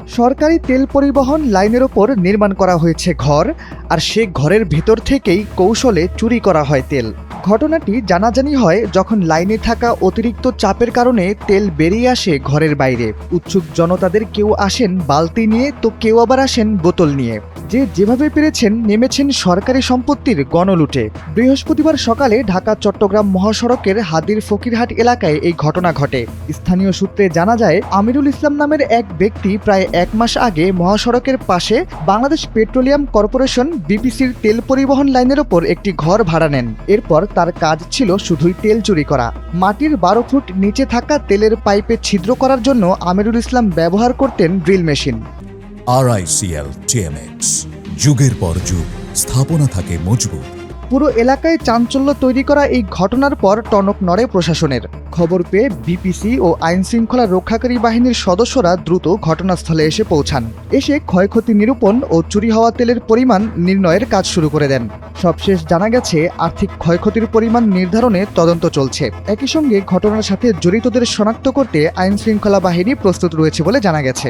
সরকারি তেল পরিবহন লাইনের ওপর নির্মাণ করা হয়েছে ঘর, আর সে ঘরের ভেতর থেকেই কৌশলে চুরি করা হয় তেল। ঘটনাটি জানাজানি হয় যখন লাইনে থাকা অতিরিক্ত চাপের কারণে তেল বেরিয়ে আসে ঘরের বাইরে। উৎসুক জনতাদের কেউ আসেন বালতি নিয়ে, তো কেউ আবার আসেন বোতল নিয়ে। যে যেভাবে পেরেছেন নেমেছেন সরকারি সম্পত্তির গণলুটে। বৃহস্পতিবার সকালে ঢাকা চট্টগ্রাম মহাসড়কের হাদির ফকিরহাট এলাকায় এই ঘটনা ঘটে। স্থানীয় সূত্রে জানা যায়, আমিরুল ইসলাম নামের এক ব্যক্তি প্রায় 1 মাস আগে মহাসড়কের পাশে বাংলাদেশ পেট্রোলিয়াম কর্পোরেশন বিপিসির তেল পরিবহন লাইনের ওপর একটি ঘর ভাড়া নেন। এরপর তার কাজ ছিল শুধুই তেল চুরি করা। মাটির 12 ফুট নিচে থাকা তেলের পাইপে ছিদ্র করার জন্য আমিরুল ইসলাম ব্যবহার করতেন ড্রিল মেশিন। RICL TMX, যুগের পর যুগ স্থাপনা থাকে মজবুত। পুরো এলাকায় চাঞ্চল্য তৈরি করা এই ঘটনার পর টনক নড়ে প্রশাসনের। খবর পেয়ে বিপিসি ও আইনশৃঙ্খলা রক্ষাকারী বাহিনীর সদস্যরা দ্রুত ঘটনাস্থলে এসে পৌঁছান। এসে ক্ষয়ক্ষতি নিরূপণ ও চুরি হওয়া তেলের পরিমাণ নির্ণয়ের কাজ শুরু করে দেন। সবশেষ জানা গেছে, আর্থিক ক্ষয়ক্ষতির পরিমাণ নির্ধারণে তদন্ত চলছে। একই সঙ্গে ঘটনার সাথে জড়িতদের শনাক্ত করতে আইনশৃঙ্খলা বাহিনী প্রস্তুত রয়েছে বলে জানা গেছে।